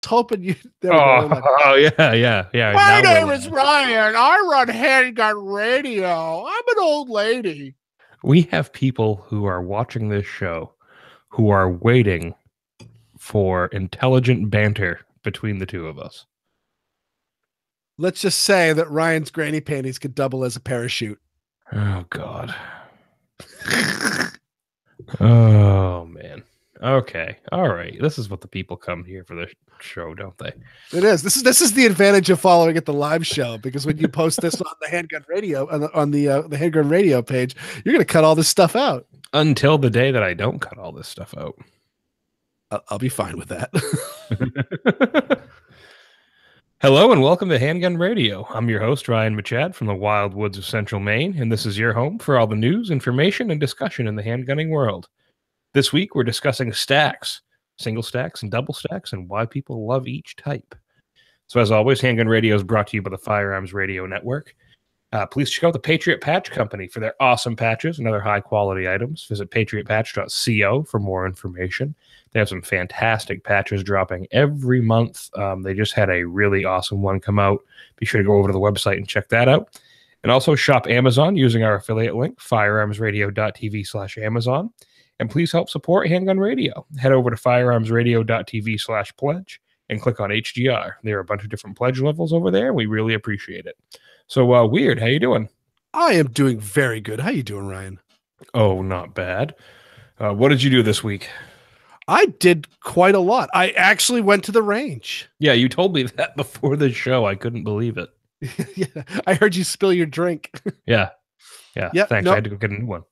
hoping you. There we go. Like, yeah. my Now we're name is live. Ryan. I run Handgun Radio. I'm an old lady. We have people who are watching this show who are waiting for intelligent banter between the two of us. Let's just say that Ryan's granny panties could double as a parachute. Oh, God. Oh, man. Okay. All right. This is what the people come here for the show, don't they? It is. This is the advantage of following at the live show, because when you post this on the Handgun Radio on the Handgun Radio page, you're going to cut all this stuff out. Until the day that I don't cut all this stuff out. I'll be fine with that. Hello and welcome to Handgun Radio. I'm your host, Ryan Machad from the wild woods of central Maine, and this is your home for all the news, information, and discussion in the handgunning world. This week, we're discussing stacks, single stacks and double stacks, and why people love each type. So as always, Handgun Radio is brought to you by the Firearms Radio Network. Please check out the Patriot Patch Company for their awesome patches and other high-quality items. Visit patriotpatch.co for more information. They have some fantastic patches dropping every month. They just had a really awesome one come out. Be sure to go over to the website and check that out. And also shop Amazon using our affiliate link, firearmsradio.tv/Amazon. And please help support Handgun Radio. Head over to firearmsradio.tv/pledge and click on HGR. There are a bunch of different pledge levels over there. We really appreciate it. So, Weird, how you doing? I am doing very good. How you doing, Ryan? Oh, not bad. What did you do this week? I did quite a lot. I actually went to the range. Yeah, you told me that before the show. I couldn't believe it. Yeah, I heard you spill your drink. Yeah. Thanks. No, I had to go get a new one.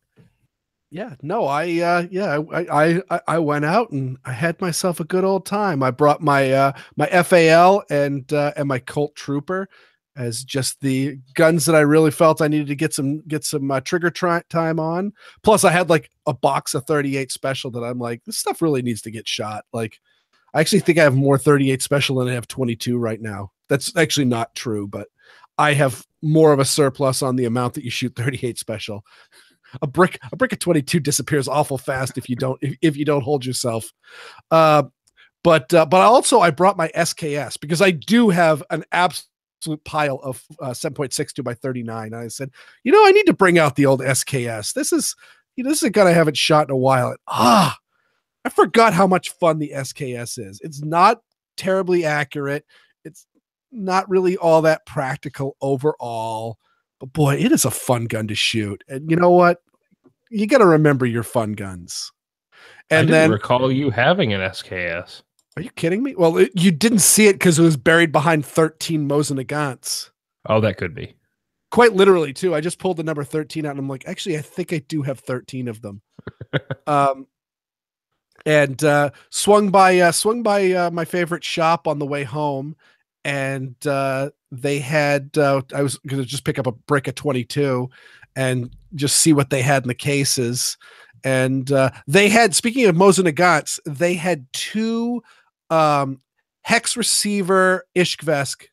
Yeah, no, I went out and I had myself a good old time. I brought my my FAL and my Colt Trooper as just the guns that I really felt I needed to get some trigger time on. Plus, I had like a box of 38 special that I'm like, this stuff really needs to get shot. Like, I actually think I have more 38 special than I have 22 right now. That's actually not true, but I have more of a surplus on the amount that you shoot 38 special. A brick of 22 disappears awful fast if you don't hold yourself. But I brought my SKS because I do have an absolute pile of 7.62 by 39. And I said, I need to bring out the old SKS. This is a gun I haven't shot in a while. And, I forgot how much fun the SKS is. It's not terribly accurate. It's not really all that practical overall. But boy, it is a fun gun to shoot. And you know what? You got to remember your fun guns. And I didn't then recall you having an SKS. Are you kidding me? Well, you didn't see it because it was buried behind 13 Mosin Nagants. Oh, that could be. Quite literally, too. I just pulled the number 13 out and I'm like, actually, I think I do have 13 of them. And swung by my favorite shop on the way home. And they had, I was going to just pick up a brick of 22 and just see what they had in the cases. And they had, speaking of Mosin Nagants, they had two hex receiver Ishkvesk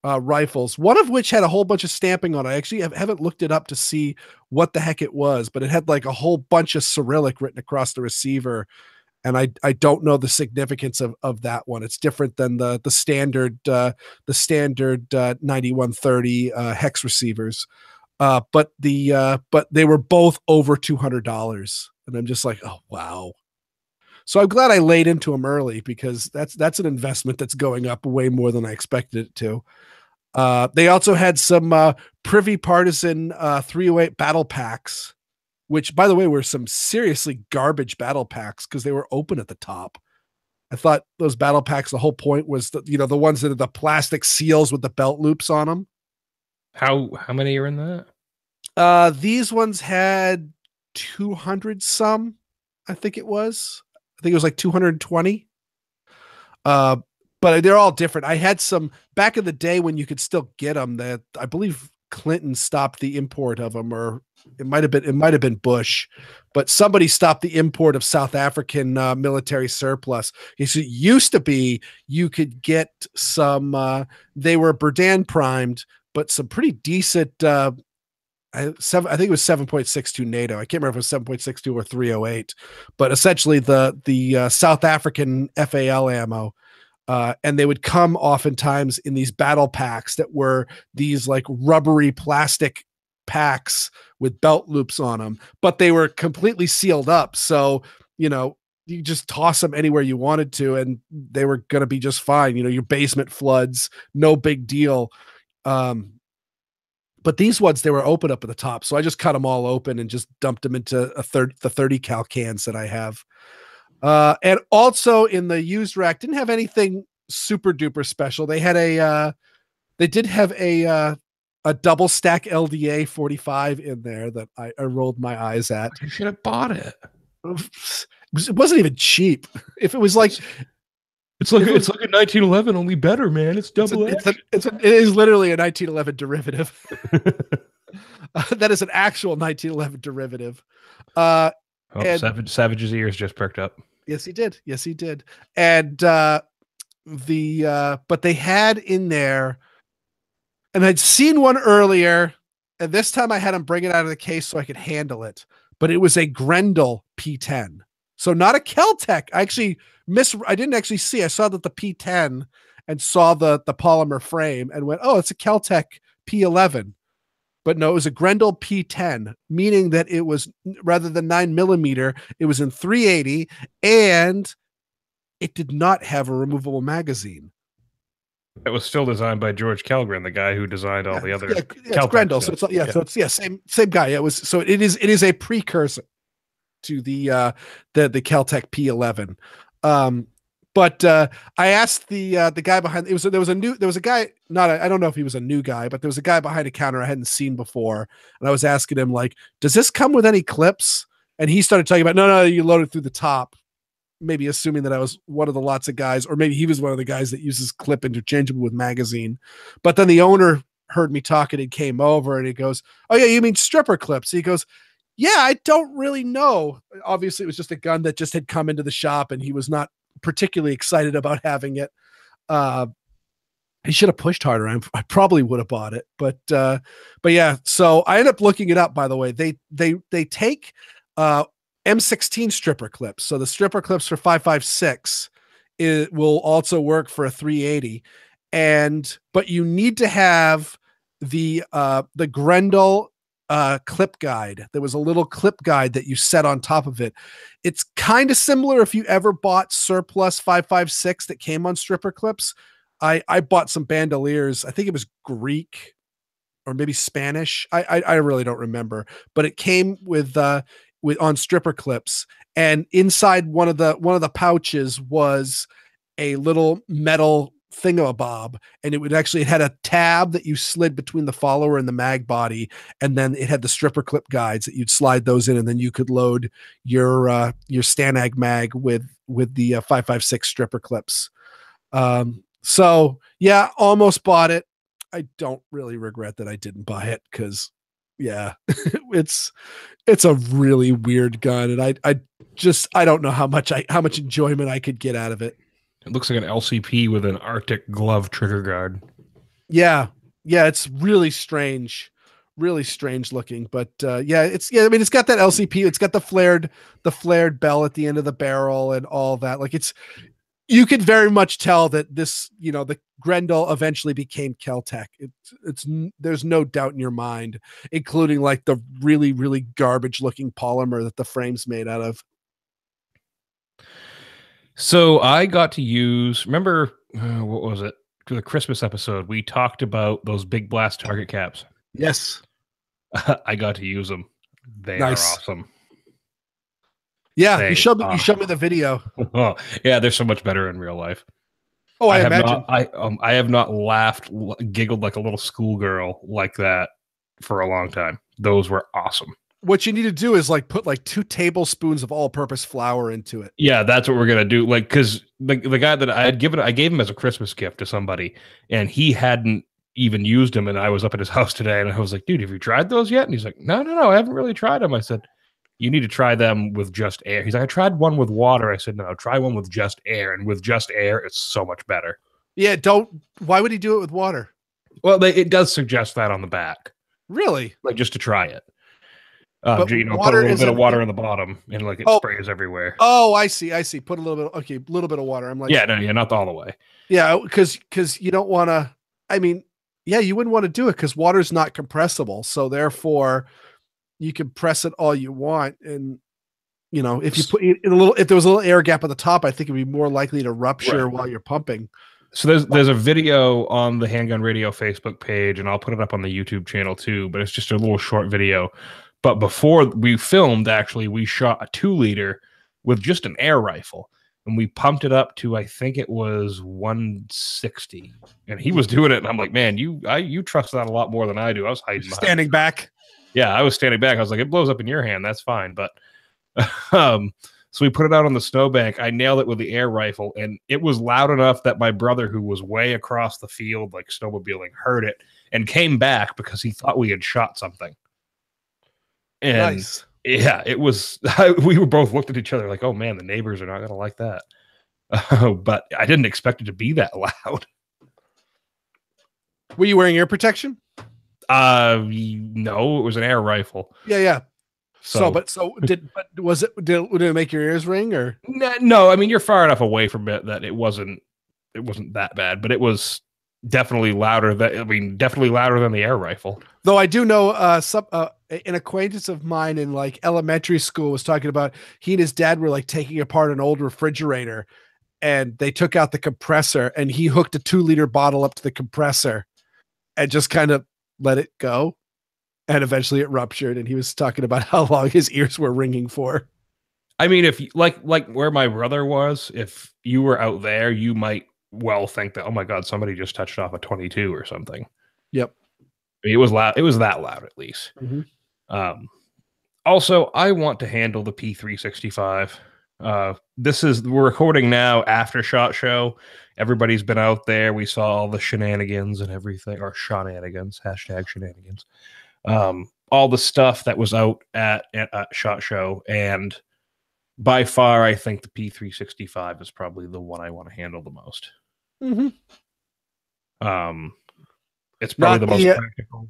rifles, one of which had a whole bunch of stamping on it. I actually haven't looked it up to see what the heck it was, but it had like a whole bunch of Cyrillic written across the receiver. And I don't know the significance of that one. It's different than the standard 9130 hex receivers. But they were both over $200. And I'm just like, oh, wow. So I'm glad I laid into them early because that's an investment that's going up way more than I expected it to. They also had some Privy Partisan 308 battle packs, which, by the way, were some seriously garbage battle packs because they were open at the top. I thought those battle packs, the whole point was the ones that are the plastic seals with the belt loops on them. How many are in that? These ones had 200 some, I think it was. I think it was like 220. But they're all different. I had some back in the day when you could still get them that I believe Clinton stopped the import of them, or it might have been Bush, but somebody stopped the import of South African military surplus. It used to be you could get some, they were Berdan primed, but some pretty decent, I think it was 7.62 NATO. I can't remember if it was 7.62 or 308, but essentially the South African FAL ammo And they would come oftentimes in these battle packs that were these like rubbery plastic packs with belt loops on them, but they were completely sealed up. So, you just toss them anywhere you wanted to, and they were going to be just fine. Your basement floods, no big deal. But these ones, they were open up at the top. So I just cut them all open and just dumped them into the 30 cal cans that I have. And also in the used rack, didn't have anything super duper special. They had they did have a double stack LDA 45 in there that I rolled my eyes at. You should have bought it. It wasn't even cheap. If it was like, it's like a 1911, only better, man. It's double. It is literally a 1911 derivative. That is an actual 1911 derivative. Savage's ears just perked up. Yes, he did. And but they had in there, and I'd seen one earlier, and this time I had him bring it out of the case so I could handle it. But it was a Grendel P10. So not a Kel-Tec. I didn't actually see. I saw that the P10 and saw the polymer frame and went, oh, it's a Kel-Tec P11. But no, it was a Grendel P10, meaning that it was, rather than 9mm, it was in 380, and it did not have a removable magazine. It was still designed by George Kellgren, the guy who designed all the other. It's Grendel, so it's same guy. It is a precursor to the Kel-Tec P11. But I asked the guy behind. There was a guy. I don't know if he was a new guy, but there was a guy behind a counter I hadn't seen before, and I was asking him like, "Does this come with any clips?" And he started talking about, "No, you load it through the top." Maybe assuming that I was one of the lots of guys, or maybe he was one of the guys that uses clip interchangeable with magazine. But then the owner heard me talking and came over, and he goes, "Oh yeah, you mean stripper clips?" He goes, "Yeah, I don't really know." Obviously, it was just a gun that just had come into the shop, and he was not particularly excited about having it. He should have pushed harder. I probably would have bought it, but yeah. So I ended up looking it up. By the way, they take M16 stripper clips. So the stripper clips for 5.56 it will also work for a 380, but you need to have the Grendel clip guide. There was a little clip guide that you set on top of it. It's kind of similar if you ever bought surplus 5.56 that came on stripper clips. I bought some bandoliers. I think it was Greek or maybe Spanish. I really don't remember, but it came with on stripper clips, and inside one of the pouches was a little metal thingamabob, and it had a tab that you slid between the follower and the mag body, and then it had the stripper clip guides that you'd slide those in, and then you could load your Stanag mag with the 5.56 stripper clips. So yeah, almost bought it. I don't really regret that I didn't buy it, because yeah, it's a really weird gun, and I don't know how much enjoyment I could get out of it. It looks like an LCP with an Arctic glove trigger guard. Yeah, it's really strange looking, but it's got that LCP. It's got the flared bell at the end of the barrel and all that. Like you could very much tell that this, the Grendel eventually became Kel-Tec. There's no doubt in your mind, including like the really, really garbage looking polymer that the frame's made out of. So I got to use, remember, what was it? For the Christmas episode, we talked about those big blast target caps. Yes. I got to use them. They nice. Are awesome. Yeah, you showed me the video. Oh, yeah, they're so much better in real life. Oh, I imagine. I have not giggled like a little schoolgirl like that for a long time. Those were awesome. What you need to do is like put like 2 tablespoons of all-purpose flour into it. Yeah, that's what we're gonna do. Like, because the guy that I gave him as a Christmas gift to somebody, and he hadn't even used them. And I was up at his house today, and I was like, "Dude, have you tried those yet?" And he's like, "No, I haven't really tried them." I said, "You need to try them with just air." He's like, "I tried one with water." I said, "No, try one with just air, and with just air, it's so much better." Yeah, why would he do it with water? Well, it does suggest that on the back. Really? Like, just to try it. But You know, put a water little bit of isn't. water in the bottom and like it Oh, sprays everywhere. oh, I see. I see. Put a little bit. Okay, a little bit of water. I'm like, Yeah, no, yeah, not all the way. yeah, because you don't want to. I mean, yeah, you wouldn't want to do it because water's not compressible. So therefore, you can press it all you want, and you know, if you put in a little, if there was a little air gap at the top, I think it'd be more likely to rupture Right. while you're pumping. So there's a video on the Handgun Radio Facebook page, and I'll put it up on the YouTube channel too. But it's just a little short video. But before we filmed, actually, we shot a 2-liter with just an air rifle, and we pumped it up to I think it was 160. And he was doing it, and I'm like, man, you trust that a lot more than I do. I was hiding Standing back. Yeah, I was standing back. I was like, it blows up in your hand. That's fine. But so we put it out on the snowbank. I nailed it with the air rifle, and it was loud enough that my brother, who was way across the field, like snowmobiling, heard it and came back because he thought we had shot something. And nice. Yeah, it was. We were both looked at each other like, "Oh man, the neighbors are not going to like that." But I didn't expect it to be that loud. Were you wearing ear protection? No, it was an air rifle. Yeah. But did it make your ears ring or? No, I mean you're far enough away from it that it wasn't that bad, but it was definitely louder definitely louder than the air rifle. Though I do know an acquaintance of mine in like elementary school was talking about he and his dad were like taking apart an old refrigerator, and they took out the compressor, and he hooked a 2-liter bottle up to the compressor and just kind of let it go. And eventually it ruptured, and he was talking about how long his ears were ringing for. I mean, if like where my brother was, if you were out there, you might well think that, oh my God, somebody just touched off a 22 or something. Yep. It was loud. It was that loud, at least. Mm-hmm. Also, I want to handle the P365. We're recording now after SHOT Show. Everybody's been out there. We saw all the shenanigans and everything, or shenanigans, #shenanigans. All the stuff that was out at SHOT Show, and by far, I think the P365 is probably the one I want to handle the most. Mm-hmm. It's probably the most practical.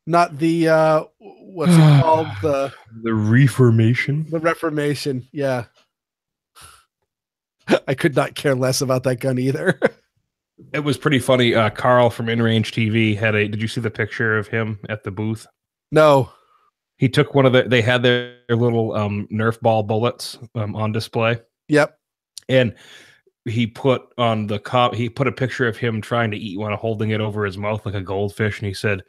Not the what's it called? The Reformation. The Reformation. Yeah. I could not care less about that gun either. It was pretty funny. Carl from InRange TV did you see the picture of him at the booth? No. He took they had their little Nerf ball bullets on display. Yep. And he put a picture of him trying to eat one, holding it over his mouth like a goldfish. And he said,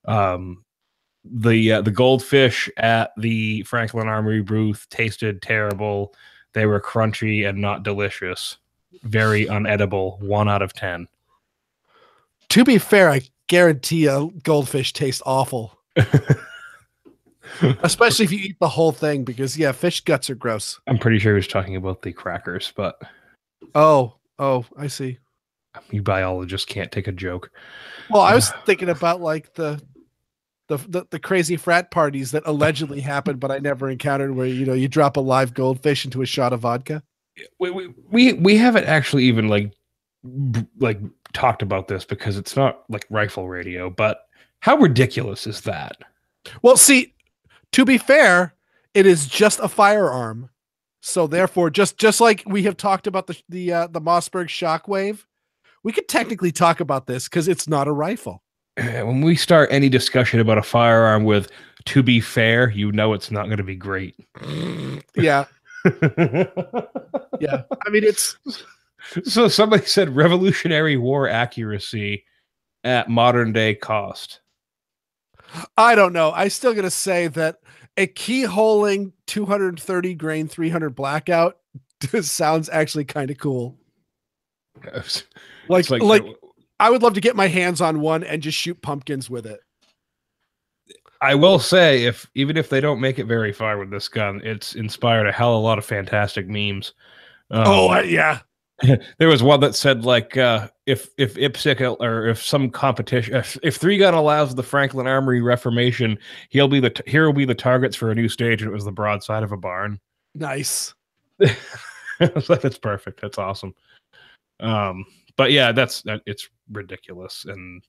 the goldfish at the Franklin Armory booth tasted terrible. They were crunchy and not delicious. Very unedible. 1 out of 10. To be fair, I guarantee a goldfish tastes awful. Especially if you eat the whole thing, because fish guts are gross. I'm pretty sure he was talking about the crackers, but oh, I see. You biologists can't take a joke. Well, I was thinking about like the crazy frat parties that allegedly happened, but I never encountered, where you drop a live goldfish into a shot of vodka. We haven't actually even like talked about this because it's not like rifle radio, but how ridiculous is that? Well, see, to be fair, it is just a firearm. So therefore, just like we have talked about the Mossberg Shockwave, we could technically talk about this because it's not a rifle. When we start any discussion about a firearm with "to be fair," it's not going to be great. Yeah. Yeah. I mean, it's so somebody said Revolutionary War accuracy at modern day cost. I don't know. I still gonna say that a keyholing 230 grain 300 blackout sounds actually kind of cool. Like I would love to get my hands on one and just shoot pumpkins with it. I will say, even if they don't make it very far with this gun, it's inspired a hell of a lot of fantastic memes. Yeah. There was one that said if IPSC or if some competition, if 3-Gun allows the Franklin Armory Reformation, here will be the targets for a new stage, and it was the broadside of a barn. Nice. I was like, that's perfect. That's awesome. But yeah, it's ridiculous, and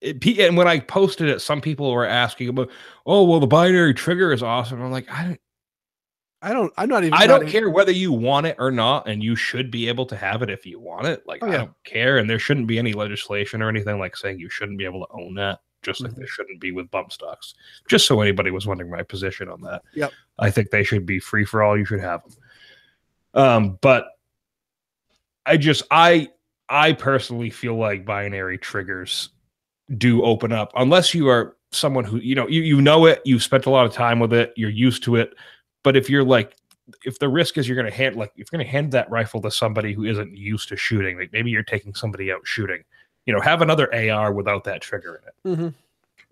And when I posted it, some people were asking about, oh, well, the binary trigger is awesome. I'm like, I don't care whether you want it or not, and you should be able to have it if you want it. Like, I don't care, and there shouldn't be any legislation or anything like saying you shouldn't be able to own that, just like there shouldn't be with bump stocks. Just so anybody was wondering my position on that. Yep. I think they should be free for all. You should have them. But I personally feel like binary triggers do open up, unless you are someone who, you know it, you've spent a lot of time with it, you're used to it. But if you're like, if the risk is you're going to hand that rifle to somebody who isn't used to shooting, like maybe you're taking somebody out shooting, have another AR without that trigger in it.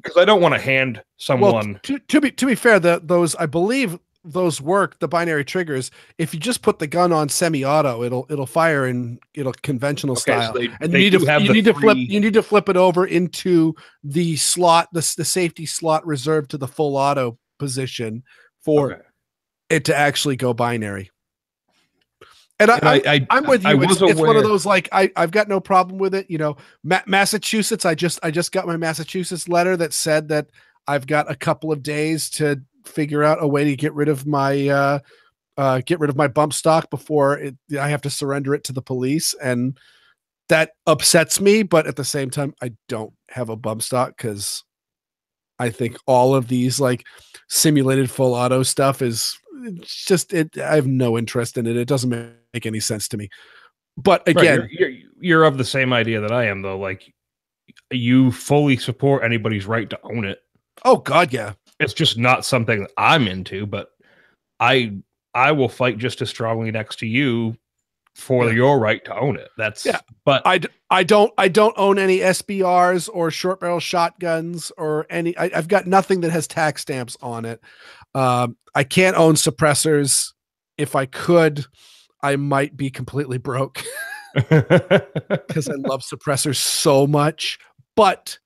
Because I don't want to hand someone. Well, to be fair, those, I believe those work, the binary triggers. If you just put the gun on semi-auto, it'll fire in conventional style. So and you need to flip it over into the slot, the safety slot reserved to the full auto position for it to actually go binary. And I'm with you. It's one of those, like, I've got no problem with it. Massachusetts, I just got my Massachusetts letter that said that I've got a couple of days to figure out a way to get rid of my bump stock before I have to surrender it to the police. And that upsets me. But at the same time, I don't have a bump stock because I think all of these like simulated full auto stuff is just I have no interest in it. It doesn't make any sense to me. But again, you're of the same idea that I am, though. Like, you fully support anybody's right to own it. Oh God, yeah. It's just not something that I'm into, but I will fight just as strongly next to you for your right to own it. But I don't own any SBRs or short barrel shotguns or any. I've got nothing that has tax stamps on it. I can't own suppressors. If I could, I might be completely broke because I love suppressors so much. But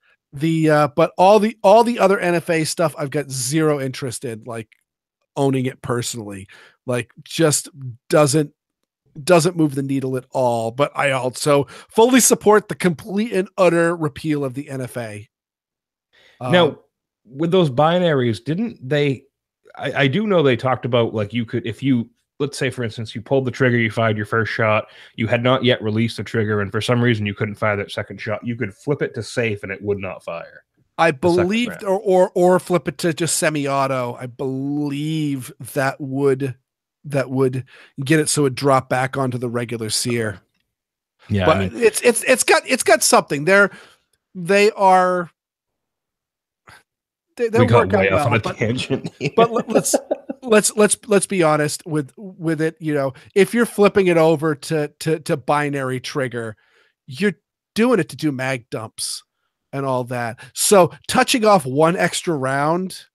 all the other NFA stuff, I've got zero interest in, like owning it personally. Like, just doesn't move the needle at all. But I also fully support the complete and utter repeal of the NFA. Now, with those binaries, didn't they? I do know they talked about, like, you could, if you, let's say, for instance, you pulled the trigger, you fired your first shot, you had not yet released the trigger, and for some reason you couldn't fire that second shot, you could flip it to safe and it would not fire. I believe, or flip it to just semi-auto. I believe that would get it so it dropped back onto the regular sear. Yeah, but it's got something there. They work out well, on a tangent. But let's be honest with it. If you're flipping it over to binary trigger, you're doing it to do mag dumps and all that. So touching off one extra round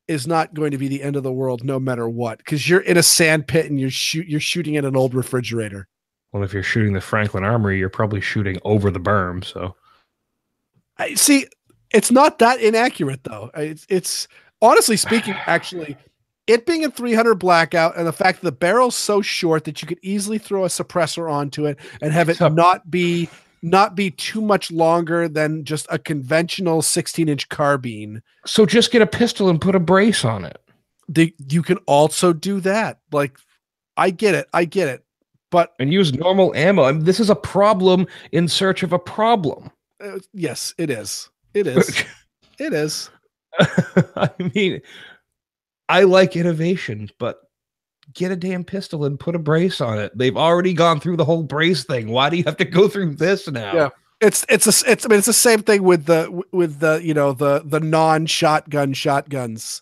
is not going to be the end of the world, no matter what, because you're in a sand pit and you're shooting at an old refrigerator. Well, if you're shooting the Franklin Armory, you're probably shooting over the berm. So I see. It's not that inaccurate, though. It's honestly speaking, actually, it being a 300 blackout and the fact that the barrel's so short that you could easily throw a suppressor onto it and have it not be too much longer than just a conventional 16-inch carbine. So just get a pistol and put a brace on it. You can also do that. Like, I get it. But and use normal ammo. I mean, this is a problem in search of a problem. Yes, it is. It is. It is. I mean, I like innovation, but get a damn pistol and put a brace on it. They've already gone through the whole brace thing. Why do you have to go through this now? Yeah. It's the same thing with the non-shotgun shotguns,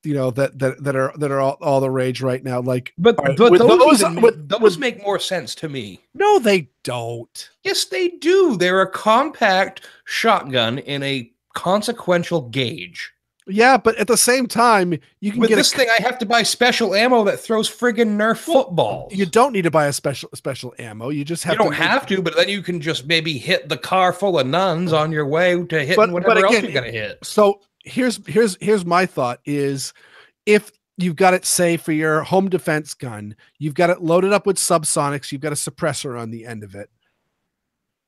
that are all the rage right now. Like, but those make more sense to me. No, they don't. Yes, they do. They're a compact shotgun in a consequential gauge. Yeah, but at the same time, you can get this thing. I have to buy special ammo that throws friggin' Nerf footballs. You don't need to buy a special ammo. You just have. You don't have to, but then you can just maybe hit the car full of nuns on your way to hitting whatever else you're gonna hit. So here's my thought: is if you've got it, say, for your home defense gun, you've got it loaded up with subsonics, you've got a suppressor on the end of it.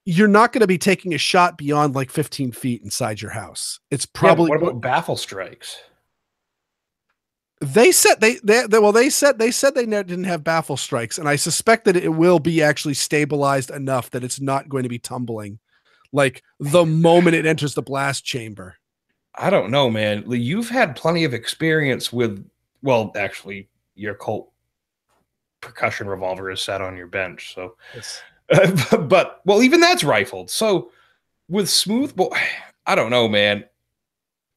you're not going to be taking a shot beyond like 15 feet inside your house. It's Yeah, but probably what about baffle strikes? they said they said they didn't have baffle strikes, and I suspect that it will be actually stabilized enough that it's not going to be tumbling like the moment it enters the blast chamber. I don't know, man. You've had plenty of experience with, well, actually, your Colt percussion revolver is sat on your bench, so. Yes. But well, even that's rifled. So with smoothbore, I don't know, man.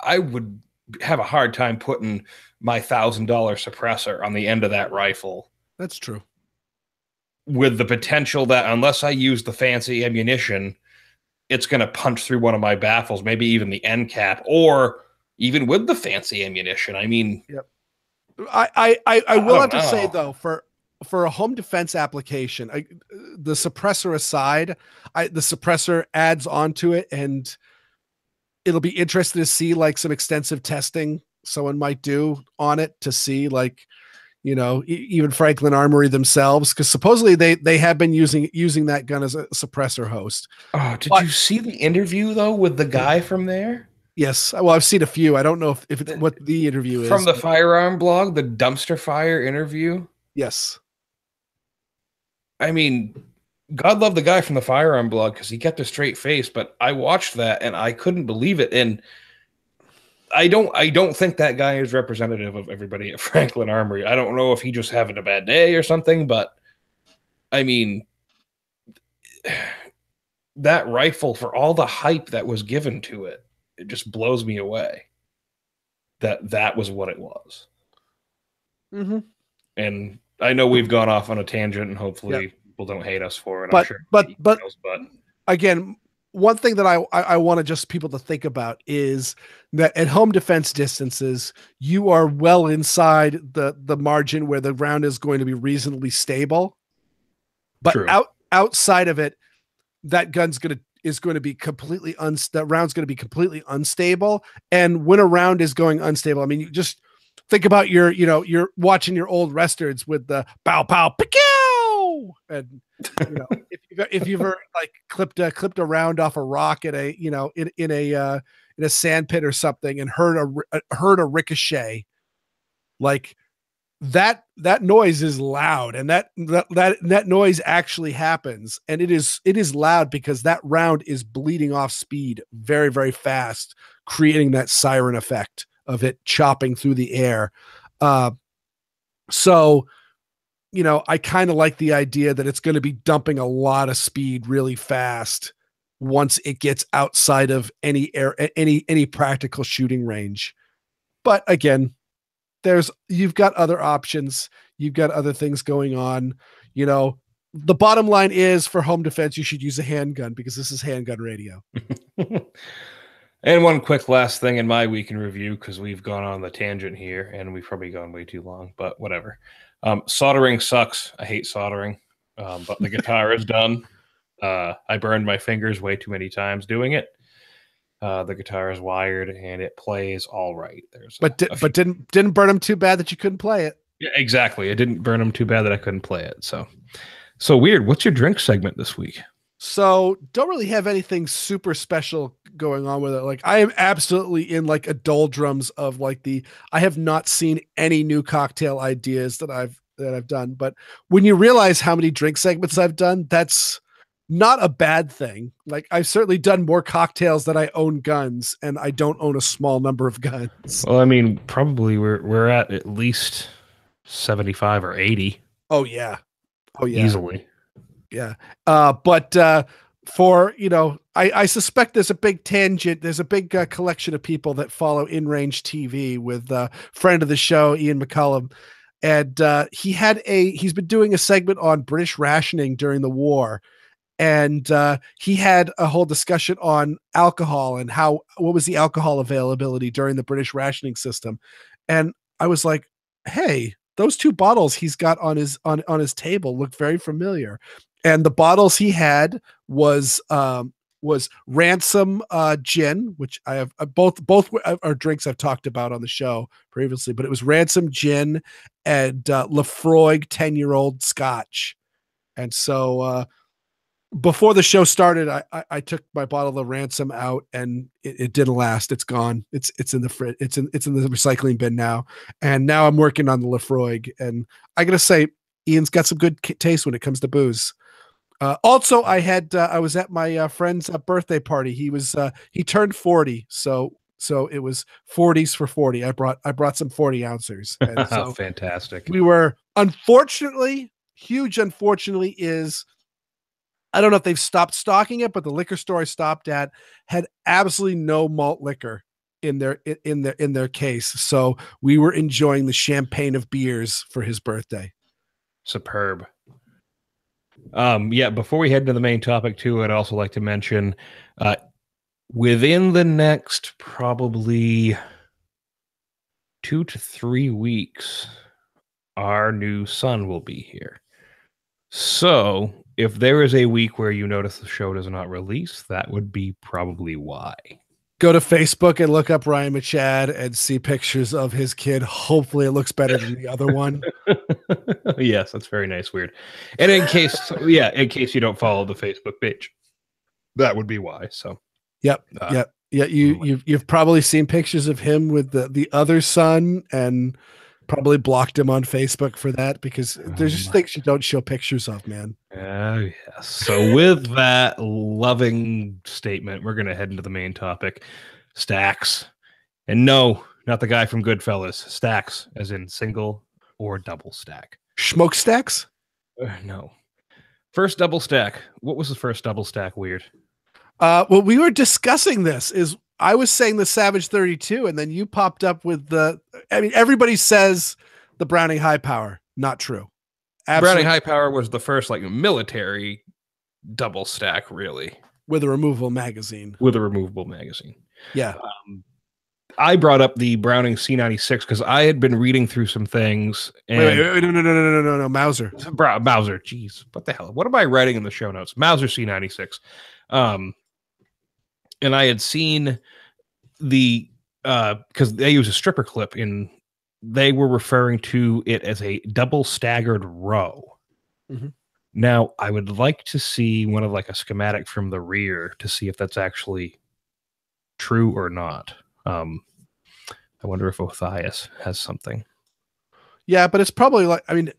I would have a hard time putting my $1,000 suppressor on the end of that rifle. That's true. With the potential that unless I use the fancy ammunition, it's going to punch through one of my baffles, maybe even the end cap, or even with the fancy ammunition. I mean, yep. I will have to say though, for a home defense application, the suppressor aside, the suppressor adds onto it, and it'll be interesting to see like some extensive testing someone might do on it to see like, you know, even Franklin Armory themselves, because supposedly they have been using that gun as a suppressor host. Oh, did you see the interview though with the guy from there? Yes. Well, I've seen a few. I don't know if it's what the interview is. From the firearm blog, the dumpster fire interview? Yes. I mean, God love the guy from the firearm blog because he kept a straight face, but I watched that and I couldn't believe it. And I don't think that guy is representative of everybody at Franklin Armory. I don't know if he just having a bad day or something, but I mean, that rifle, for all the hype that was given to it, it just blows me away that was what it was. Mm-hmm. And I know we've gone off on a tangent, and hopefully people don't hate us for it. But I'm sure but again, one thing that I want to just people to think about is that at home defense distances, you are well inside the margin where the round is going to be reasonably stable. But True. outside of it, that gun's is going to be completely that round's going to be completely unstable. And when a round is going unstable, I mean, you just think about you're watching your old westerns with the pow pow picow, and if you've ever like clipped a round off a rock at a in a sand pit or something and heard a ricochet, like that noise is loud, and that noise actually happens, and it is loud because that round is bleeding off speed very, very fast, creating that siren effect of it chopping through the air. So I kind of like the idea that it's going to be dumping a lot of speed really fast once it gets outside of any practical shooting range. But again, you've got other options. You've got other things going on. The bottom line is, for home defense, you should use a handgun because this is Handgun Radio. And one quick last thing in my week in review, because we've gone on the tangent here and we've probably gone way too long, but whatever. Soldering sucks. I hate soldering, but the guitar is done. I burned my fingers way too many times doing it. The guitar is wired and it plays all right. But didn't burn them too bad that you couldn't play it. Yeah, exactly. It didn't burn them too bad that I couldn't play it. So weird. What's your drink segment this week? So don't really have anything super special going on with it. Like I am absolutely in like a doldrums of like I have not seen any new cocktail ideas that I've done. But when you realize how many drink segments I've done, that's not a bad thing. Like I've certainly done more cocktails than I own guns, and I don't own a small number of guns. Well, I mean, probably we're at least 75 or 80. Oh yeah. Easily. Yeah. But for, I suspect there's a big tangent. There's a big collection of people that follow In Range TV with friend of the show, Ian McCullum. And he's been doing a segment on British rationing during the war. And he had a whole discussion on alcohol and what was the alcohol availability during the British rationing system. And I was like, hey, those two bottles he's got on his table look very familiar. And the bottles he had was Ransom gin, which I have both are drinks I've talked about on the show previously, but it was Ransom gin and Lafroig 10-year-old Scotch. And so before the show started, I took my bottle of Ransom out, and it didn't last. It's gone. It's in the fridge. It's in the recycling bin now. And now I'm working on the Lefroy. And I gotta say, Ian's got some good taste when it comes to booze. Also, I was at my friend's birthday party. He turned 40, so it was 40s for 40. I brought some 40 ounces, and so fantastic. we were unfortunately is. I don't know if they've stopped stocking it, but the liquor store I stopped at had absolutely no malt liquor in their case. So we were enjoying the champagne of beers for his birthday. Superb. Yeah, before we head into the main topic too, I'd also like to mention within the next probably 2 to 3 weeks, our new son will be here. So if there is a week where you notice the show does not release, that would be probably why. Go to Facebook and look up Ryan Machad and see pictures of his kid. Hopefully it looks better than the other one. Yes, that's very nice. Weird. And in case you don't follow the Facebook page, that would be why. So, yep. Yeah. You've probably seen pictures of him with the other son, and probably blocked him on Facebook for that, because there's just things you don't show pictures of, man. Yes. So with that loving statement, we're going to head into the main topic, stacks. And no, not the guy from Goodfellas. Stacks, as in single or double stack. Smokestacks? No. First double stack. What was the first double stack weird? Well, we were discussing this. I was saying the Savage 32, and then you popped up with everybody says the Browning High Power. Not true. Absolutely. Browning High Power was the first military double stack, really. With a removable magazine. Yeah. I brought up the Browning C96 because I had been reading through some things. And wait, no, Mauser. Mauser, jeez, what the hell? What am I writing in the show notes? Mauser C96. And I had seen because they use a stripper clip they were referring to it as a double staggered row. Mm-hmm. Now, I would like to see one of a schematic from the rear to see if that's actually true or not. I wonder if Othias has something. Yeah, but it's probably I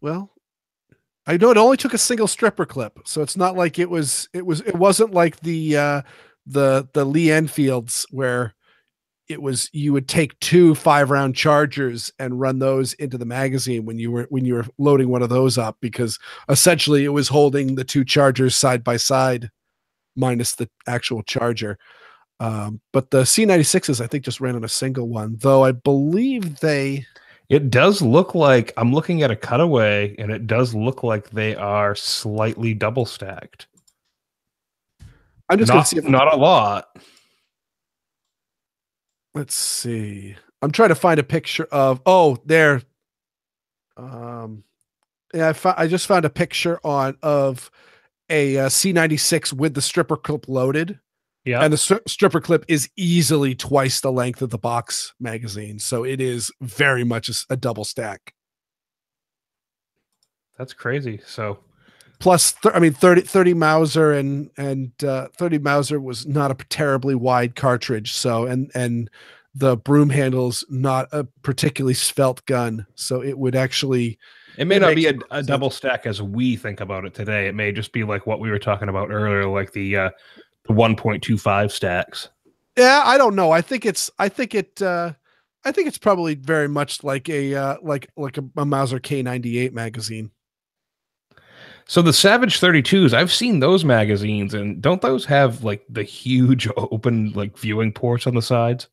know it only took a single stripper clip, so it's not like it wasn't like the Lee Enfields where you would take 2 5-round chargers and run those into the magazine when you were loading one of those up, because essentially it was holding the 2 chargers side by side minus the actual charger. But the C96s, I think, just ran on a single one, though I believe it does look like, I'm looking at a cutaway, and it does look like they are slightly double stacked. I'm just going to see not a lot. Let's see. I'm trying to find a picture of. Oh, there. Yeah, I just found a picture of a C96 with the stripper clip loaded. Yeah, and the stripper clip is easily twice the length of the box magazine, so it is very much a double stack. That's crazy. So, plus, 30 Mauser and 30 Mauser was not a terribly wide cartridge. So, and the broom handle's not a particularly svelte gun. So it would actually, it may not be a double stack as we think about it today. It may just be like what we were talking about earlier, like the 1.25 stacks. Yeah. I don't know. I think it's probably very much like a Mauser K98 magazine. So the Savage 32s, I've seen those magazines, and don't those have the huge open viewing ports on the sides?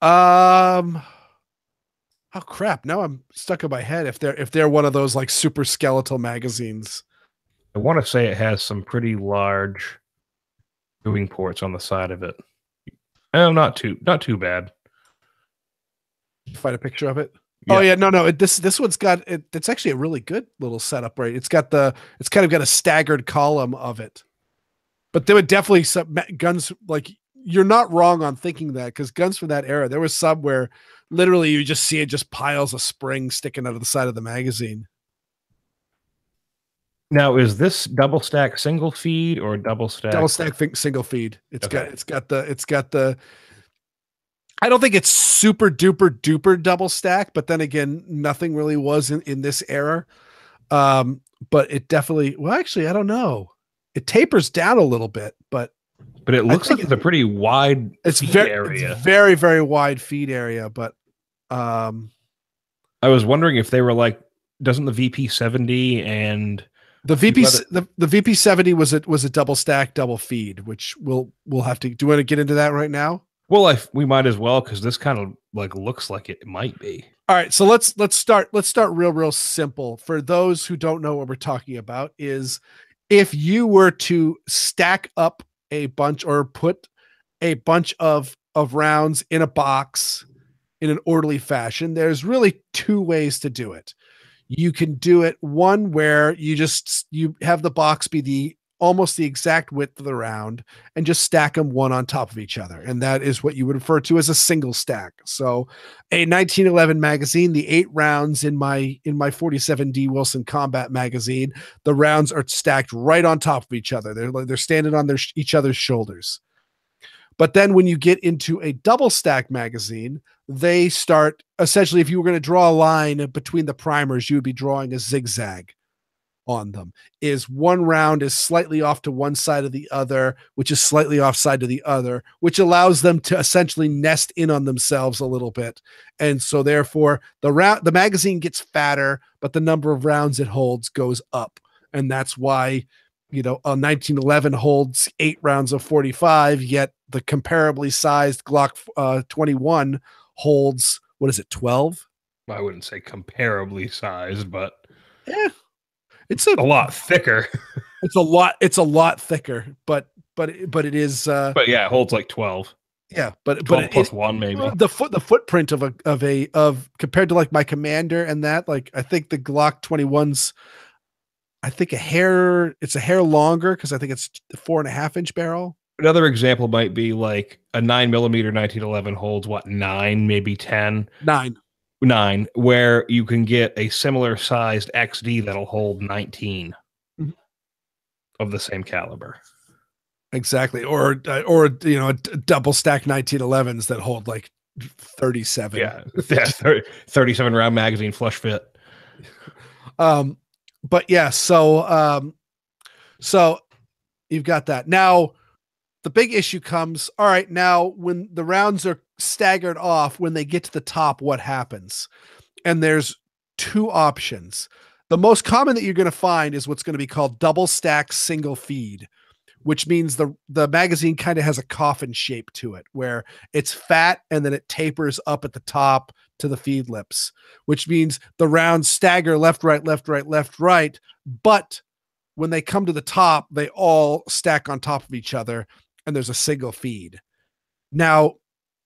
Oh crap! Now I'm stuck in my head. If they're one of those super skeletal magazines, I want to say it has some pretty large viewing ports on the side of it. Oh, not too bad. Find a picture of it. Yeah. Oh yeah, no. This one's got it. It's actually a really good little setup, right? It's kind of got a staggered column of it. But there were definitely some guns you're not wrong on thinking that, because guns from that era, there was some where literally you just see it just piles of springs sticking out of the side of the magazine. Now, is this double stack single feed or double stack? Double stack single feed. It's Okay. got the. I don't think it's super duper duper double stack, but then again, nothing really was in this era. But it definitely. Well, actually, I don't know. It tapers down a little bit, but it looks like it's a pretty wide feed area. It's very, very wide feed area, but I was wondering if they were like, doesn't the VP70 and the VP70 was a double stack, double feed, which we'll have to. Do you want to get into that right now? Well, we might as well, because this kind of like looks like it might be. All right, so let's start real simple. For those who don't know what we're talking about, is if you were to stack up a bunch or put a bunch of rounds in a box in an orderly fashion, there's really two ways to do it. You can do it one where you have the box be almost the exact width of the round and just stack them one on top of each other. And that is what you would refer to as a single stack. So a 1911 magazine, the 8 rounds in my 47D Wilson Combat magazine, the rounds are stacked right on top of each other. They're standing on each other's shoulders. But then when you get into a double stack magazine, they start essentially, if you were going to draw a line between the primers, you would be drawing a zigzag on them. Is one round is slightly off to one side of the other, which is slightly offside to the other, which allows them to essentially nest in on themselves a little bit. And so therefore the magazine gets fatter, but the number of rounds it holds goes up. And that's why, a 1911 holds 8 rounds of 45, yet the comparably sized Glock 21 holds, what is it, 12? I wouldn't say comparably sized, but it's a lot thicker. It's a lot thicker, but it is. But yeah, it holds like 12. Yeah, but 12 plus 1 maybe. The footprint of compared to like my Commander and that, like I think the Glock 21's, I think it's a hair longer because I think it's a 4.5 inch barrel. Another example might be like a 9mm 1911 holds 9, maybe 10. 9, where you can get a similar sized XD that'll hold 19 of the same caliber. Exactly. Or double stack 1911s that hold like 37. Yeah. 37 round magazine flush fit. But yeah, so you've got that. Now the big issue comes, all right, now when the rounds are staggered off, when they get to the top, what happens? And there's 2 options. The most common that you're going to find is what's going to be called double stack single feed, which means the magazine kind of has a coffin shape to it, where it's fat and then it tapers up at the top to the feed lips, which means the rounds stagger left, right, left, right, left, right. But when they come to the top, they all stack on top of each other and there's a single feed. Now,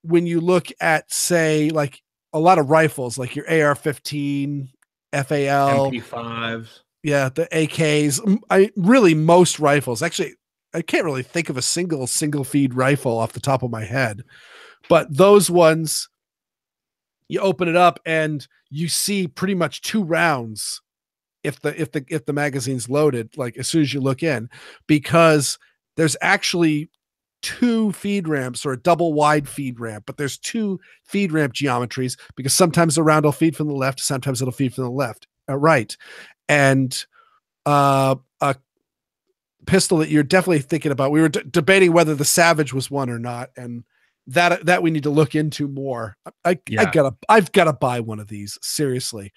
when you look at, say, like a lot of rifles, like your AR-15, FAL, MP5s, yeah, the AKs, really most rifles. Actually, I can't really think of a single feed rifle off the top of my head, but those ones, you open it up and you see pretty much 2 rounds if the magazine's loaded, like as soon as you look in, because there's actually 2 feed ramps or a double wide feed ramp, but there's 2 feed ramp geometries because sometimes the round will feed from the left, sometimes it'll feed from the right. And a pistol that you're definitely thinking about, we were debating whether the Savage was one or not, and that we need to look into more. I've got to buy one of these, seriously.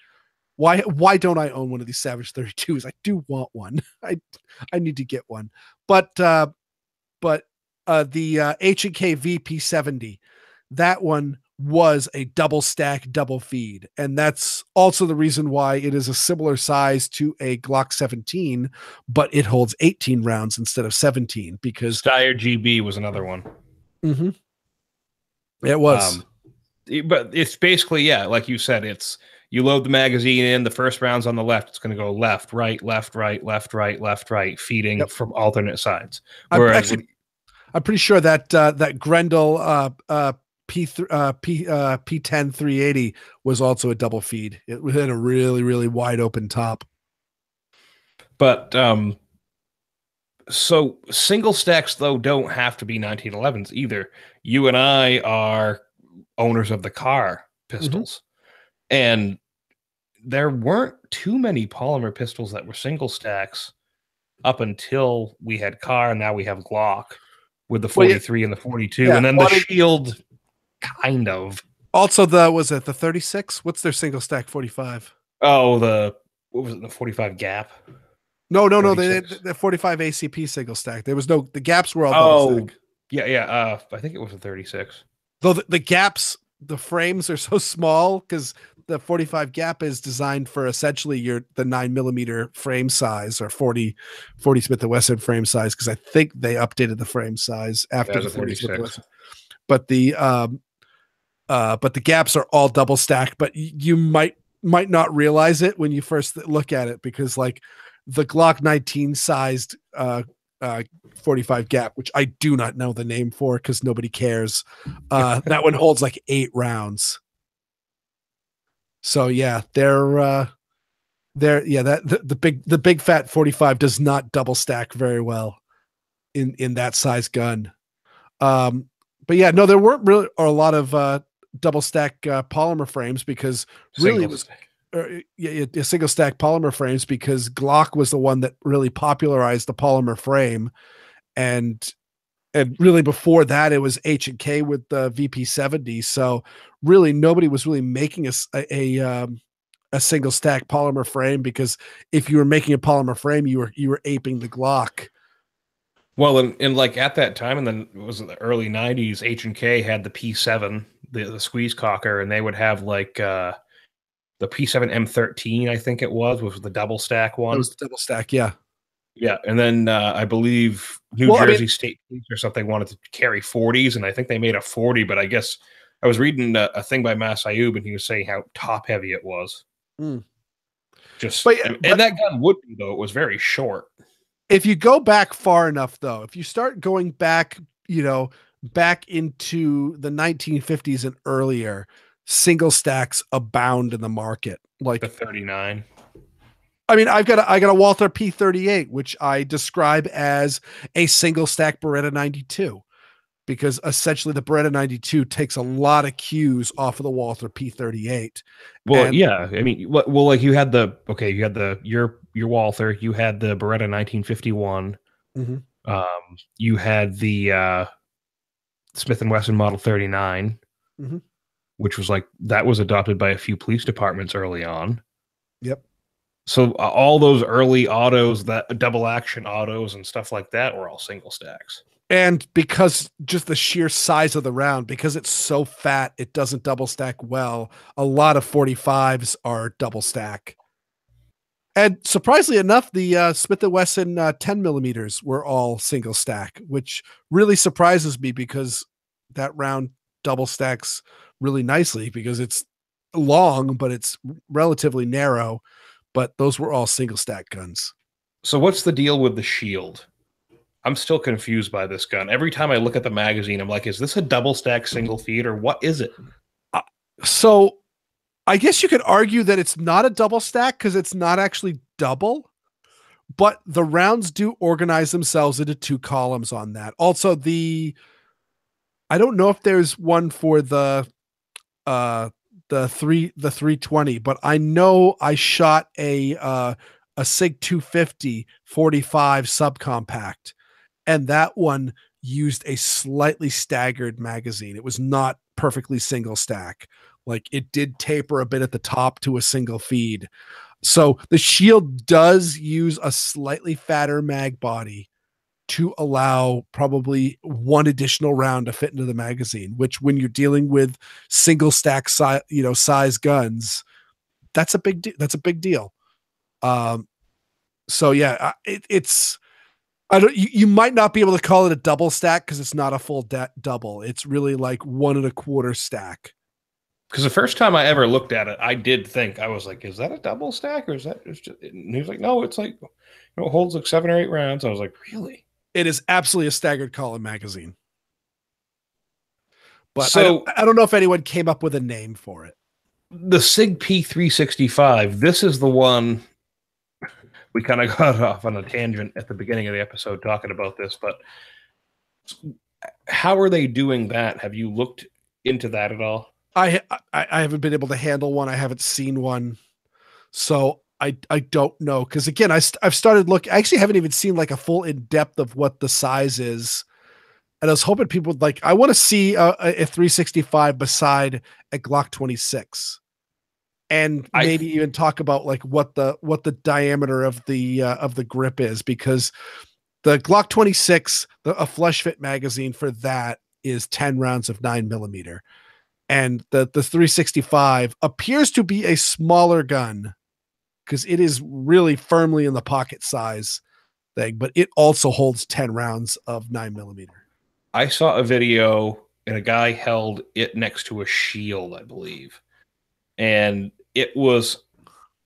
Why don't I own one of these Savage 32s? I do want one. I need to get one. But the H&K VP70, that one was a double stack, double feed. And that's also the reason why it is a similar size to a Glock 17, but it holds 18 rounds instead of 17 because Steyr GB was another one. Mm-hmm. It was. But it's basically, yeah, like you said, it's you load the magazine in, the first round's on the left, it's going to go left, right, left, right, left, right, left, right, feeding from alternate sides. Whereas I'm pretty sure that Grendel P10 380 was also a double feed. It had a really, really wide open top. But so single stacks though don't have to be 1911s either. You and I are owners of the car pistols, and there weren't too many polymer pistols that were single stacks up until we had car, and now we have Glock with the 43 and the 42, and then the Shield, kind of. Also, was it the 36? What's their single stack 45? Oh, what was it, the 45 Gap? No, the 45 ACP single stack. There was the Gaps were all double stack. Yeah. I think it was a 36. Though the Gaps, the frames are so small because the 45 Gap is designed for essentially the 9mm frame size, or 40 Smith & Wesson frame size, because I think they updated the frame size after the 40 Smith & Wesson. But the Gaps are all double stacked, but you might not realize it when you first look at it, because like the Glock 19 sized 45 Gap, which I do not know the name for because nobody cares. That one holds like 8 rounds. So yeah, the big fat 45 does not double stack very well in that size gun. But yeah, no, there weren't really a lot of double stack polymer frames, because really single stack polymer frames, because Glock was the one that really popularized the polymer frame, and really before that it was H&K with the VP70. So really nobody was really making a single stack polymer frame, because if you were making a polymer frame, you were aping the Glock. Well, and like at that time, and then it was in the early 90s, H&K had the P7, the squeeze cocker, and they would have like the P7 M13, I think it was the double stack one. It was the double stack, yeah. Yeah, and then I believe New Jersey State Police or something wanted to carry 40s, and I think they made a 40, but I guess I was reading a thing by Mass Ayub, and he was saying how top heavy it was. Mm. And that gun would be, though, it was very short. If you go back far enough, though, if you start going back, back into the 1950s and earlier, single stacks abound in the market. Like the 39. I mean, I got a Walther P38, which I describe as a single stack Beretta 92, because essentially the Beretta 92 takes a lot of cues off of the Walther P38. Well, yeah, I mean, well, like you had your Walther, you had the Beretta 1951, you had the Smith & Wesson Model 39, which was that was adopted by a few police departments early on. Yep. So all those early autos, that double action autos and stuff like that, were all single stacks. And because just the sheer size of the round, because it's so fat, it doesn't double stack well. A lot of 45s are double stack. And surprisingly enough, the Smith & Wesson 10mm were all single stack, which really surprises me, because that round double stacks really nicely, because it's long, but it's relatively narrow. But those were all single stack guns. So what's the deal with the Shield? I'm still confused by this gun. Every time I look at the magazine, I'm like, is this a double stack single feed, or what is it? So I guess you could argue that it's not a double stack, because it's not actually double, but the rounds do organize themselves into 2 columns on that. Also, I don't know if there's one for the 320, but I know I shot a SIG 250 45 subcompact, and that one used a slightly staggered magazine. It was not perfectly single stack. Like, it did taper a bit at the top to a single feed. So the Shield does use a slightly fatter mag body to allow probably 1 additional round to fit into the magazine, which, when you're dealing with single stack size guns, that's a big deal. So yeah, you might not be able to call it a double stack, because it's not a full double. It's really like 1 1/4 stack. Because the first time I ever looked at it, I did think, I was like, is that a double stack, or is that just? And he was like, no, it's like, it holds like 7 or 8 rounds. I was like, really? It is absolutely a staggered column magazine. But so, I don't know if anyone came up with a name for it. The SIG P365, this is the one we kind of got off on a tangent at the beginning of the episode talking about this, but how are they doing that? Have you looked into that at all? I haven't been able to handle one. I haven't seen one, so I don't know. Because again, I've started look. I actually haven't even seen like a full in depth of what the size is, and I was hoping people would like. I want to see a 365 beside a Glock 26, and maybe even talk about like what the diameter of the grip is, because the Glock 26, a flush fit magazine for that is 10 rounds of 9mm. And the 365 appears to be a smaller gun because it is really firmly in the pocket size thing, but it also holds 10 rounds of 9mm. I saw a video and a guy held it next to a shield, I believe. And it was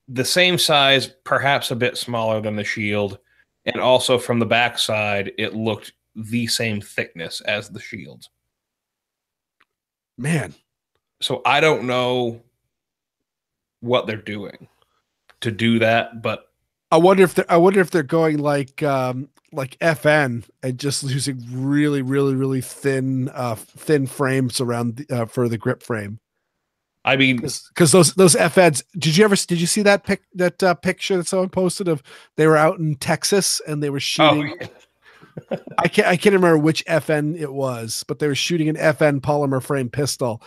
the same size, perhaps a bit smaller than the shield. And also from the backside, it looked the same thickness as the shield. Man. So I don't know what they're doing to do that, but I wonder if they're going like FN and just using really, really, really thin frames around for the grip frame. I mean, because those FNs. Did you see that picture that someone posted of they were out in Texas and they were shooting? Oh, yeah. I can't remember which FN it was, but they were shooting an FN polymer frame pistol,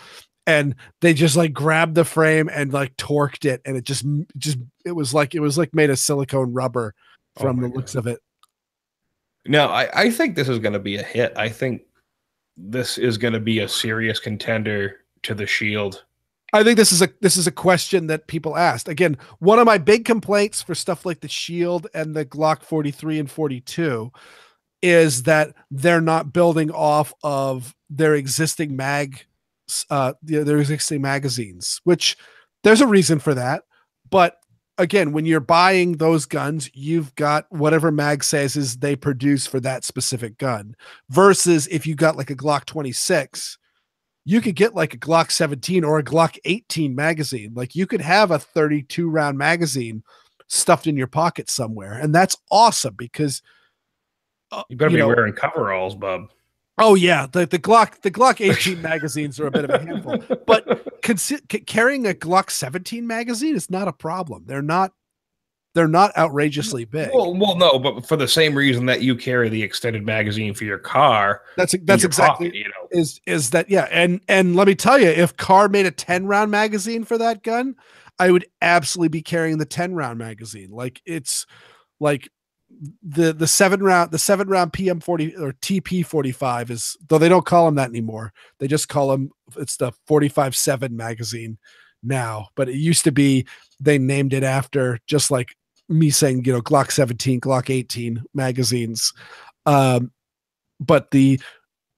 and they just like grabbed the frame and like torqued it, and it was like made of silicone rubber from the looks of it. No, I think this is going to be a hit. I think this is going to be a serious contender to the Shield. I think this is a question that people asked. Again, one of my big complaints for stuff like the Shield and the Glock 43 and 42 is that they're not building off of their existing their existing magazines, which there's a reason for that. But again, when you're buying those guns, you've got whatever mag sizes they produce for that specific gun, versus if you got like a Glock 26, you could get like a Glock 17 or a Glock 18 magazine. Like you could have a 32 round magazine stuffed in your pocket somewhere. And that's awesome because you better be wearing coveralls, bub. Oh yeah, the Glock 18 magazines are a bit of a handful, but carrying a Glock 17 magazine is not a problem. They're not outrageously big. Well, no, but for the same reason that you carry the extended magazine for your car, that's exactly pocket, is that yeah. And let me tell you, if Car made a 10 round magazine for that gun, I would absolutely be carrying the 10 round magazine. Like it's like the 7 round PM40 or TP45 is, though they don't call them that anymore. They just call them, it's the 45-7 magazine now, but it used to be, they named it after, just like me saying, Glock 17, Glock 18 magazines. But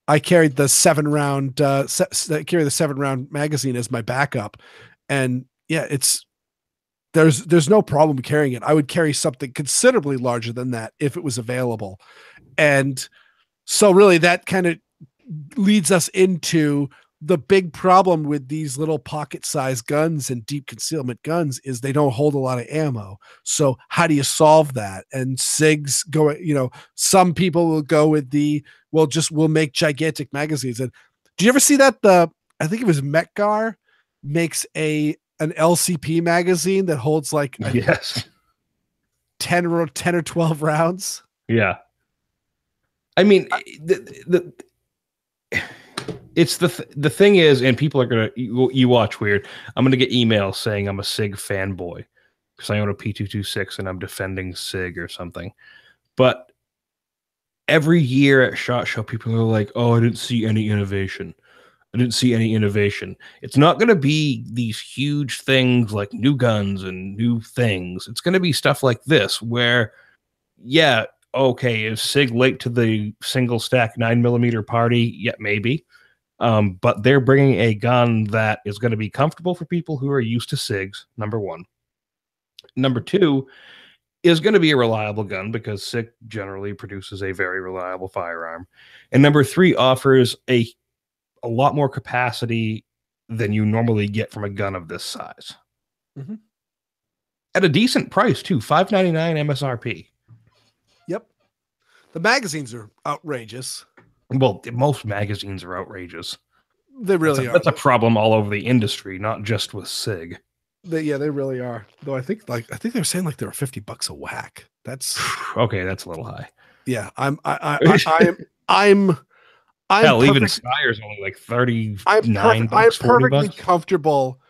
I carried the 7 round, carry the 7 round magazine as my backup. And yeah, there's no problem carrying it. I would carry something considerably larger than that if it was available. And so really that kind of leads us into the big problem with these little pocket sized guns and deep concealment guns is they don't hold a lot of ammo. So how do you solve that? And SIGs go, some people will go with we'll make gigantic magazines. And do you ever see that? I think it was Metgar makes an LCP magazine that holds like 10 or 12 rounds. Yeah. I mean, it's the thing is, and people are going to, you watch weird. I'm going to get emails saying I'm a SIG fanboy because I own a P226 and I'm defending SIG or something. But every year at SHOT Show, people are like, oh, I didn't see any innovation. It's not going to be these huge things like new guns and new things. It's going to be stuff like this where, yeah, okay, is SIG late to the single stack 9mm party? Yeah, maybe. But they're bringing a gun that is going to be comfortable for people who are used to SIGs, number one. Number two, is going to be a reliable gun because SIG generally produces a very reliable firearm. And number three, offers a lot more capacity than you normally get from a gun of this size. Mm-hmm. at a decent price too, $5.99 MSRP. Yep. The magazines are outrageous. Well, most magazines are outrageous. They really are. That's a problem all over the industry, not just with SIG. They really are. Though I think they were saying like they were $50 a whack. That's okay. That's a little high. Yeah, I'm Hell, even Skyer's only like $39. I'm perfectly $40. comfortable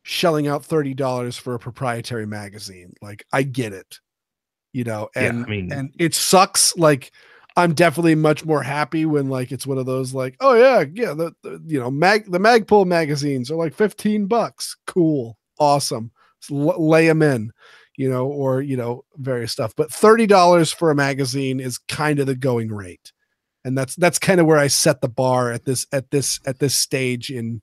shelling out $30 for a proprietary magazine. Like, I get it, and and it sucks. Like, I'm definitely much more happy when like it's one of those like, oh yeah, the Magpul magazines are like $15. Cool, awesome. Lay them in, or various stuff. But $30 for a magazine is kind of the going rate, and that's kind of where I set the bar at this stage in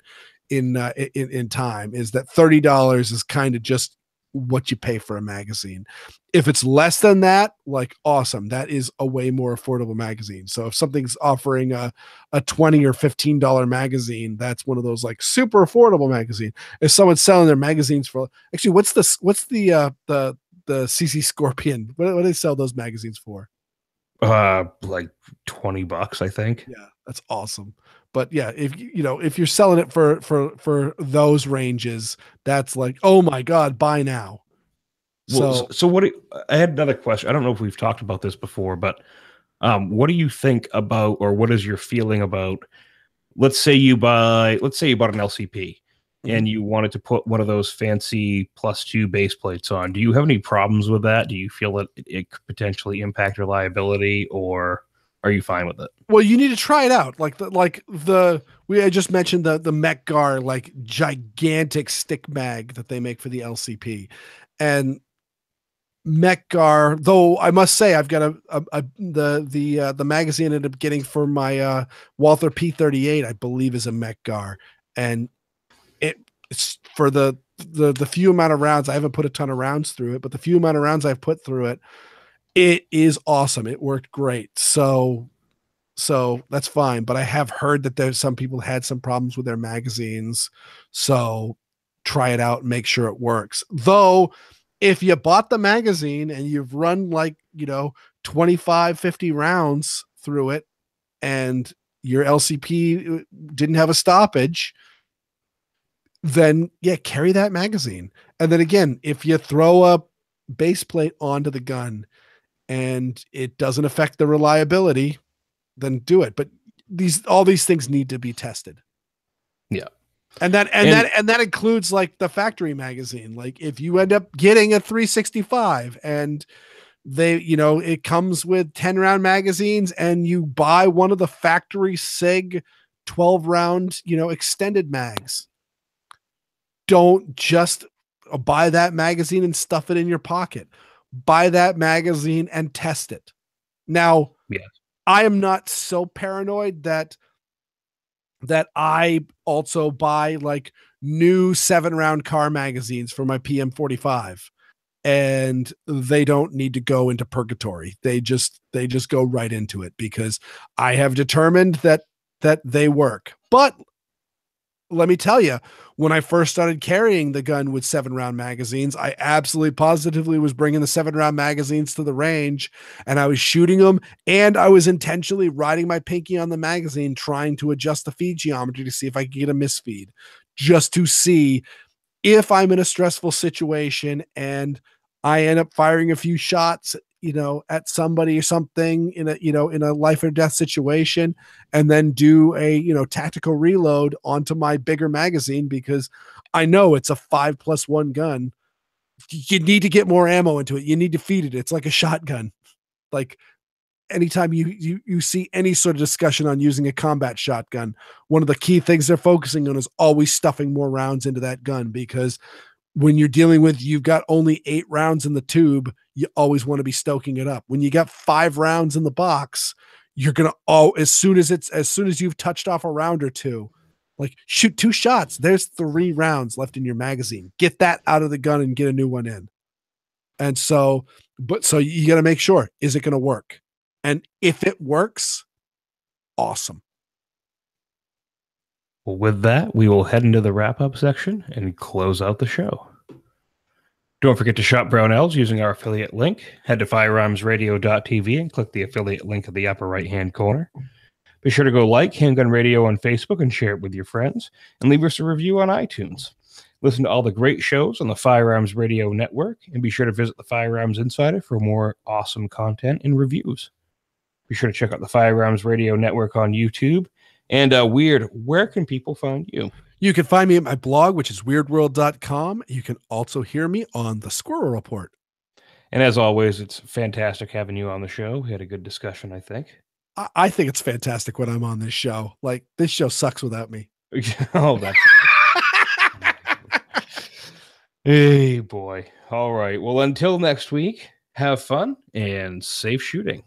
time. Is that $30 is kind of just what you pay for a magazine. If it's less than that, like, awesome, that is a way more affordable magazine. So if something's offering a $20 or $15 magazine, that's one of those like super affordable magazine. If someone's selling their magazines for, actually, what's the CC Scorpion, what do they sell those magazines for? Like $20, I think. Yeah, that's awesome. But yeah, if you're selling it for those ranges, that's like, oh my God, buy now. So I had another question. I don't know if we've talked about this before, but what do you think about, or what is your feeling about, let's say you bought an LCP and you wanted to put one of those fancy +2 base plates on. Do you have any problems with that? Do you feel that it could potentially impact reliability, or are you fine with it? Well, you need to try it out. I just mentioned the Mech-Gar, like, gigantic stick mag that they make for the LCP, and Mech-Gar, though I must say I've got the magazine I ended up getting for my Walther P38, I believe, is a Mech-Gar, and it's for the few amount of rounds. I haven't put a ton of rounds through it, but the few amount of rounds I've put through it, it is awesome. It worked great. So that's fine. But I have heard that there's some people had some problems with their magazines. So try it out and make sure it works. Though, if you bought the magazine and you've run 25, 50 rounds through it, and your LCP didn't have a stoppage, then yeah, carry that magazine. And then again, if you throw a base plate onto the gun and it doesn't affect the reliability, then do it. But all these things need to be tested. Yeah. And that includes like the factory magazine. Like, if you end up getting a 365 and it comes with 10 round magazines, and you buy one of the factory SIG 12 round, extended mags, don't just buy that magazine and stuff it in your pocket. Buy that magazine and test it. Now, yes, I am not so paranoid that I also buy like new 7-round car magazines for my PM45, and they don't need to go into purgatory. They just go right into it, because I have determined that they work. But let me tell you, when I first started carrying the gun with 7-round magazines, I absolutely positively was bringing the 7-round magazines to the range, and I was shooting them, and I was intentionally riding my pinky on the magazine, trying to adjust the feed geometry to see if I could get a misfeed, just to see if I'm in a stressful situation and I end up firing a few shots, at somebody or something in a life or death situation, and then do a, tactical reload onto my bigger magazine, because I know it's a 5+1 gun. You need to get more ammo into it. You need to feed it. It's like a shotgun. Like, anytime you see any sort of discussion on using a combat shotgun, one of the key things they're focusing on is always stuffing more rounds into that gun, because when you're dealing with, you've got only 8 rounds in the tube, you always want to be stoking it up. When you got 5 rounds in the box, you're going to, as soon as you've touched off a round or two, like, shoot 2 shots, there's 3 rounds left in your magazine. Get that out of the gun and get a new one in. And so you got to make sure, is it going to work? And if it works, awesome. Well, with that, we will head into the wrap-up section and close out the show. Don't forget to shop Brownells using our affiliate link. Head to firearmsradio.tv and click the affiliate link in the upper right-hand corner. Be sure to go like Handgun Radio on Facebook and share it with your friends, and leave us a review on iTunes. Listen to all the great shows on the Firearms Radio Network, and be sure to visit the Firearms Insider for more awesome content and reviews. Be sure to check out the Firearms Radio Network on YouTube. And Weird, where can people find you? You can find me at my blog, which is weirdworld.com. You can also hear me on the Squirrel Report. And as always, it's fantastic having you on the show. We had a good discussion, I think. I think it's fantastic when I'm on this show. Like, this show sucks without me. Oh, that's... Hey, boy. All right. Well, until next week, have fun and safe shooting.